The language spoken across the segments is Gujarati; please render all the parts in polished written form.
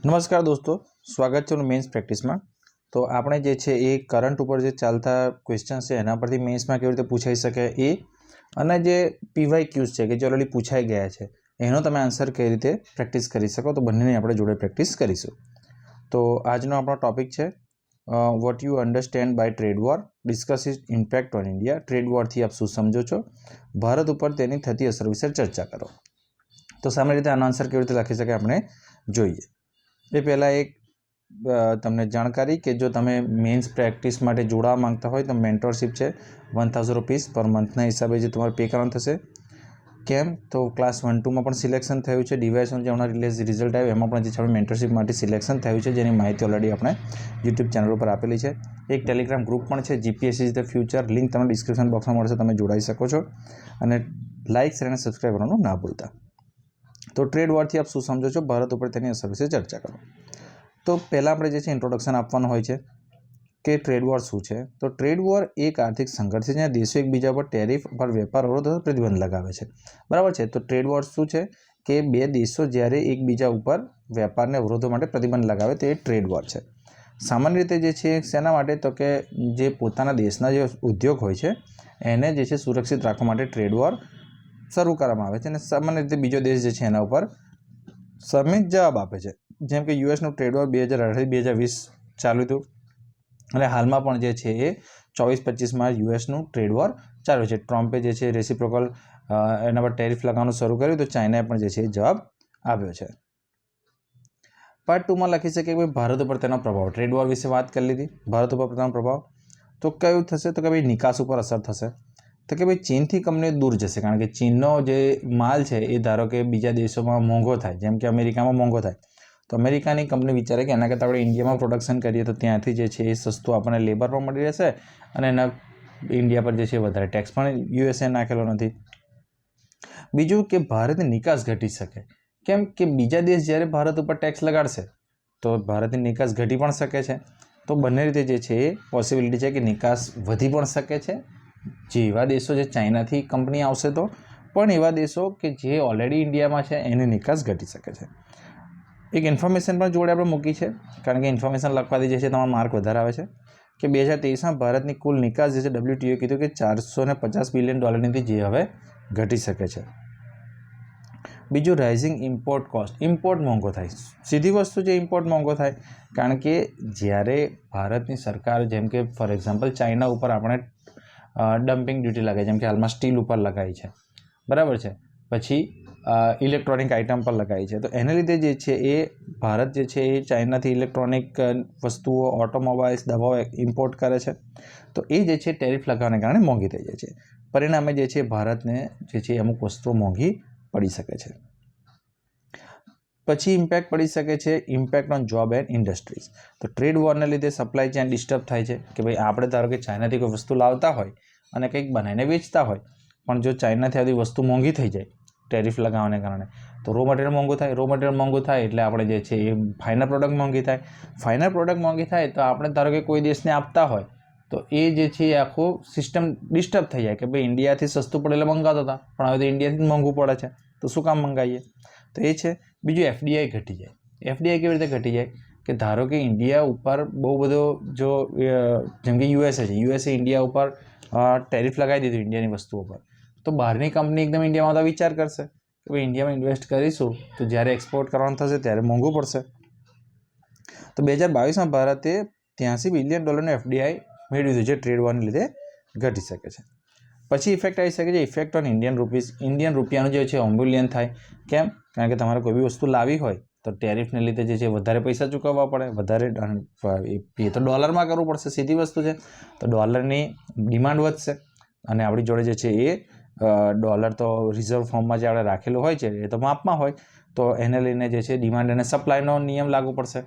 નમસ્કાર દોસ્તો, સ્વાગત છે મેન્સ પ્રેક્ટિસમાં। તો આપણે જે છે એ કરંટ ઉપર જે ચાલતા ક્વેશ્ચન છે એના પરથી મેન્સમાં કેવી રીતે પૂછાઈ શકે એ અને જે પીવાય ક્યુઝ છે કે જે ઓલરેડી પૂછાઈ ગયા છે એનો તમે આન્સર કઈ રીતે પ્રેક્ટિસ કરી શકો, તો બંનેની આપણે જોડે પ્રેક્ટિસ કરીશું। તો આજનો આપણો ટોપિક છે what you understand by trade war, discuss its impact on India. Trade વોરથી આપ શું સમજો છો, ભારત ઉપર તેની થતી અસર વિશે ચર્ચા કરો। તો સામાન્ય રીતે આનો આન્સર કેવી રીતે લખી શકાય આપણે જોઈએ। એ પહેલાં એક તમને જાણકારી કે જો તમે મેન્સ પ્રેક્ટિસ માટે જોડાવા માંગતા હોય તો મેન્ટરશિપ છે 1000 રૂપીસ પર મંથના હિસાબે જે તમારે પે કરવાનું થશે। કેમ તો ક્લાસ 1-2માં પણ સિલેક્શન થયું છે, ડિવાઇસનું જે હમણાં રિઝલ્ટ આવ્યું એમાં પણ જે છે મેન્ટરશિપ માટે સિલેક્શન થયું છે, જેની માહિતી ઓલરેડી આપણે યુટ્યુબ ચેનલ ઉપર આપેલી છે। એક ટેલિગ્રામ ગ્રુપ પણ છે, જીપીએસસી ધ ફ્યુચર, લિંક તમને ડિસ્ક્રિપ્શન બોક્સમાં મળશે, તમે જોડાઈ શકો છો। અને લાઇક શેર અને સબસ્ક્રાઈબ કરવાનું ના ભૂલતા। તો ટ્રેડ વોરથી આપ શું સમજો છો, ભારત ઉપર તેની અસર વિશે ચર્ચા કરો। તો પહેલાં આપણે જે છે ઇન્ટ્રોડક્શન આપવાનું હોય છે કે ટ્રેડ વોર શું છે। તો ટ્રેડ વોર એક આર્થિક સંઘર્ષ છે જ્યાં દેશો એકબીજા પર ટેરિફ પર વેપાર અવરોધ પ્રતિબંધ લગાવે છે, બરાબર છે। તો ટ્રેડ વોર શું છે કે બે દેશો જ્યારે એકબીજા ઉપર વેપારને અવરોધો માટે પ્રતિબંધ લગાવે તો એ ટ્રેડ વોર છે। સામાન્ય રીતે જે છે શેના માટે, તો કે જે પોતાના દેશના જે ઉદ્યોગ હોય છે એને જે છે સુરક્ષિત રાખવા માટે ટ્રેડ વોર શરૂ કરવામાં આવે છે અને સામાન્ય રીતે બીજો દેશ જે છે એના ઉપર સામે જવાબ આપે છે। જેમ કે યુએસનું ટ્રેડ વોર 2018-2020 ચાલ્યું હતું અને હાલમાં પણ જે છે એ 24-25માં યુએસનું ટ્રેડ વોર ચાલ્યું છે। ટ્રમ્પે જે છે રેસિપ્રોકલ એના પર ટેરિફ લગાવવાનું શરૂ કર્યું તો ચાઇનાએ પણ જે છે એ જવાબ આપ્યો છે। પાર્ટ 2માં લખી શકે કે ભાઈ ભારત ઉપર તેનો પ્રભાવ, ટ્રેડ વોર વિશે વાત કરી લીધી, ભારત ઉપર તેનો પ્રભાવ તો કયું થશે, તો કે ભાઈ નિકાસ ઉપર અસર થશે। તો કે ભાઈ ચીનથી કંપનીઓ દૂર જશે, કારણ કે ચીનનો જે માલ છે એ ધારો કે બીજા દેશોમાં મોંઘો થાય, જેમ કે અમેરિકામાં મોંઘો થાય તો અમેરિકાની કંપની વિચારે કે એના કરતાં આપણે ઇન્ડિયામાં પ્રોડક્શન કરીએ તો ત્યાંથી જે છે એ સસ્તું આપણને લેબર પણ મળી રહેશે અને એના ઇન્ડિયા પર જે છે વધારે ટેક્સ પણ યુએસએ નાખેલો નથી। બીજું કે ભારતની નિકાસ ઘટી શકે, કેમ કે બીજા દેશ જ્યારે ભારત ઉપર ટેક્સ લગાડશે તો ભારતની નિકાસ ઘટી પણ શકે છે। તો બંને રીતે જે છે એ પોસિબિલિટી છે કે નિકાસ વધી પણ શકે છે, જે એવા દેશો જે ચાઇનાથી કંપની આવશે તો, પણ એવા દેશો કે જે ઓલરેડી ઇન્ડિયામાં છે એની નિકાસ ઘટી શકે છે। એક ઇન્ફોર્મેશન પણ જોડે આપણે મૂકી છે, કારણ કે ઇન્ફોર્મેશન લખવાથી જે છે તમારો માર્ક વધારે આવે છે કે 2023માં ભારતની કુલ નિકાસ જે છે WTOએ કીધું કે $450 બિલિયન જે હવે ઘટી શકે છે। બીજું રાઇઝિંગ ઇમ્પોર્ટ કોસ્ટ, ઇમ્પોર્ટ મોંઘો થાય, સીધી વસ્તુ છે ઇમ્પોર્ટ મોંઘો થાય, કારણ કે જ્યારે ભારતની સરકાર જેમ કે ફોર એક્ઝામ્પલ ચાઇના ઉપર આપણે ડમ્પિંગ ડ્યુટી લગાવી, જેમ કે હાલમાં સ્ટીલ ઉપર લગાવી છે, બરાબર છે, પછી ઇલેક્ટ્રોનિક આઇટમ પર લગાવી છે, તો એને લીધે જે છે એ ભારત જે છે એ ચાઇનાથી ઇલેક્ટ્રોનિક વસ્તુઓ, ઓટોમોબાઈલ્સ, દવાઓ ઇમ્પોર્ટ કરે છે, તો એ જે છે ટેરિફ લગાવવાને કારણે મોંઘી થઈ જાય છે। પરિણામે જે છે ભારતને જે છે અમુક વસ્તુઓ મોંઘી પડી શકે છે। પછી ઇમ્પેક્ટ પડી શકે છે impact on job and industries. તો ટ્રેડ વોરને લીધે સપ્લાય ચેન ડિસ્ટર્બ થાય છે કે ભાઈ આપણે ધારો કે ચાઇનાથી કોઈ વસ્તુ લાવતા હોય અને કંઈક બનાવીને વેચતા હોય, પણ જો ચાઇનાથી આવી વસ્તુ મોંઘી થઈ જાય ટેરિફ લગાવવાને કારણે તો રો મટીરિયલ મોંઘું થાય, રો મટીરિયલ મોંઘું થાય એટલે આપણે જે છે એ ફાઇનલ પ્રોડક્ટ મોંઘી થાય, ફાઇનલ પ્રોડક્ટ મોંઘી થાય તો આપણે ધારો કે કોઈ દેશને આપતા હોય તો એ જે છે એ આખું સિસ્ટમ ડિસ્ટર્બ થઈ જાય કે ભાઈ ઇન્ડિયાથી સસ્તું પડે એટલે મંગાવતા હતા પણ હવે તો ઇન્ડિયાથી જ મોંઘું પડે છે તો શું કામ મંગાવીએ, તો એ છે। બીજું એફડીઆઈ ઘટી જાય, એફડીઆઈ કેવી રીતે ઘટી જાય કે ધારો કે ઇન્ડિયા ઉપર બહુ બધો જો જેમ કે યુએસએ છે, યુએસએ ઇન્ડિયા ઉપર ટેરિફ લગાવી દીધું ઇન્ડિયાની વસ્તુઓ પર, તો બહારની કંપની એકદમ ઇન્ડિયામાં તો વિચાર કરશે કે ભાઈ ઇન્ડિયામાં ઇન્વેસ્ટ કરીશું તો જ્યારે એક્સપોર્ટ કરવાનું થશે ત્યારે મોંઘું પડશે। તો 2022માં ભારતે $83 બિલિયન એફડીઆઈ મેળવ્યું જે ટ્રેડ વોરને લીધે ઘટી શકે છે। પછી ઇફેક્ટ આવી શકે છે effect on Indian rupees, Indian રૂપિયાનું જે છે ઓમ્બુલિયન થાય, કેમ, કારણ કે તમારે કોઈ બી વસ્તુ લાવી હોય તો ટેરિફને લીધે જે છે વધારે પૈસા ચૂકવવા પડે, વધારે એ તો ડોલરમાં કરવું પડશે, સીધી વસ્તુ છે, તો ડોલરની ડિમાન્ડ વધશે અને આપણી જોડે જે છે એ ડોલર તો રિઝર્વ ફોર્મમાં જે આપણે રાખેલું હોય છે એ તો માપમાં હોય, તો એને લઈને જે છે ડિમાન્ડ અને સપ્લાયનો નિયમ લાગુ પડશે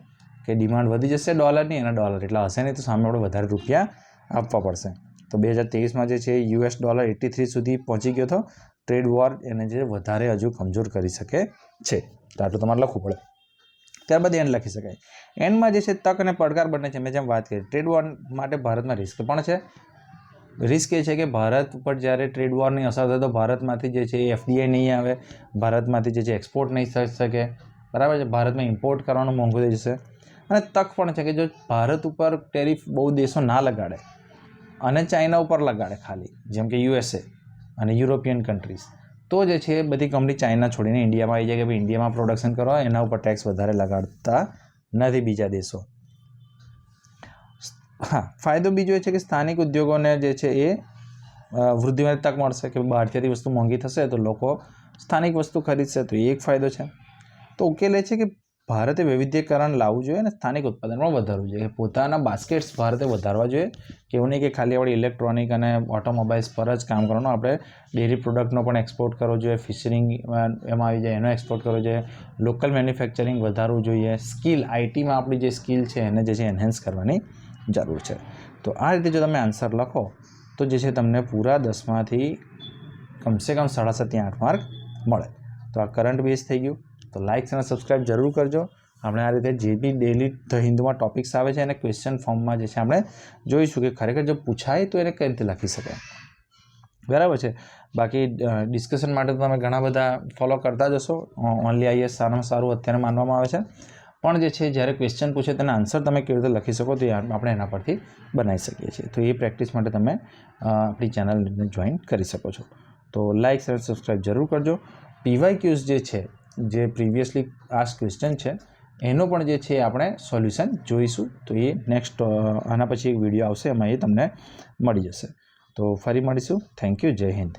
કે ડિમાન્ડ વધી જશે ડોલરની અને ડોલર એટલા હશે નહીં તો સામે આપણે વધારે રૂપિયા આપવા પડશે। તો 2023માં જે છે US ડોલર 83 સુધી પહોંચી ગયો હતો। ટ્રેડ વોર એને જે વધારે હજુ કમજોર કરી શકે છે, તો આટલું તમારે લખવું પડે। ત્યારબાદ એન્ડ લખી શકાય, એન્ડમાં જે છે તક અને પડકાર બંને છે, મેં જેમ વાત કરી ટ્રેડ વોર માટે ભારતમાં રિસ્ક પણ છે। રિસ્ક એ છે કે ભારત ઉપર જ્યારે ટ્રેડ વોરની અસર થાય તો ભારતમાંથી જે છે એ એફડીઆઈ નહીં આવે, ભારતમાંથી જે છે એક્સપોર્ટ નહીં થઈ શકે, બરાબર છે. ભારતમાં ઇમ્પોર્ટ કરવાનું મોંઘું થઈ જશે. અને તક પણ છે કે જો ભારત ઉપર ટેરિફ બહુ દેશો ના લગાડે અને ચાઇના ઉપર લગાડે ખાલી, જેમ કે USA અને યુરોપિયન કન્ટ્રીઝ, તો જે છે બધી કંપની ચાઇના છોડીને ઇન્ડિયામાં આવી જાય કે ભાઈ ઇન્ડિયામાં પ્રોડક્શન કરો, એના ઉપર ટેક્સ વધારે લગાડતા નથી બીજા દેશો. હા, ફાયદો બીજો એ છે કે સ્થાનિક ઉદ્યોગોને જે છે એ વૃદ્ધિમાં તક મળશે કે બહારથી વસ્તુ મોંઘી થશે તો લોકો સ્થાનિક વસ્તુ ખરીદશે, તો એ એક ફાયદો છે. તો ઉકેલ એ છે કે ભારતે વૈવિધ્યકરણ લાવવું જોઈએ અને સ્થાનિક ઉત્પાદન પણ વધારવું જોઈએ. પોતાના બાસ્કેટ્સ ભારતે વધારવા જોઈએ, કે એવું નહીં કે ખાલી આપણે ઇલેક્ટ્રોનિક અને ઓટોમોબાઈલ્સ પર જ કામ કરવાનું. આપણે ડેરી પ્રોડક્ટનો પણ એક્સપોર્ટ કરવો જોઈએ, ફિશરિંગ એમાં આવી જાય એનો એક્સપોર્ટ કરવો જોઈએ, લોકલ મેન્યુફેક્ચરિંગ વધારવું જોઈએ, સ્કિલ આઈટીમાં આપણી જે સ્કિલ છે એને જે છે એન્હેન્સ કરવાની જરૂર છે. તો આ રીતે જો તમે આન્સર લખો તો જે છે તમને પૂરા 10માંથી કમસે કમ 7.5 8 માર્ક મળે. તો આ કરંટ બેઝ થઈ ગયું. તો લાઇક અને સબસ્ક્રાઈબ જરૂર કરજો. આપણે આ રીતે જે બી ડેલી ધ હિન્દુમાં ટોપિક્સ આવે છે એને ક્વેશ્ચન ફોર્મમાં જે છે આપણે જોઈશું કે ખરેખર જો પૂછાય તો એને કઈ રીતે લખી શકાય. બરાબર છે. બાકી ડિસ્કશન માટે તો તમે ઘણા બધા ફોલો કરતા જશો. ઓનલી આઈએસ સારામાં સારું અત્યારે માનવામાં આવે છે, પણ જે છે જ્યારે ક્વેશ્ચન પૂછે તેના આન્સર તમે કેવી રીતે લખી શકો તો આપણે એના પરથી બનાવી શકીએ છીએ. તો એ પ્રેક્ટિસ માટે તમે આપણી ચેનલને જોઈન કરી શકો છો. તો લાઇક અને સબસ્ક્રાઈબ જરૂર કરજો. PYQs જે છે, જે પ્રિવિયસલી આસ્ક ક્વેશ્ચન છે એનો પણ જે છે આપણે સોલ્યુશન જોઈશું. તો એ નેક્સ્ટ આના પછી એક વિડીયો આવશે, એમાં એ તમને મળી જશે. તો ફરી મળીશું. Thank you. જય હિન્દ.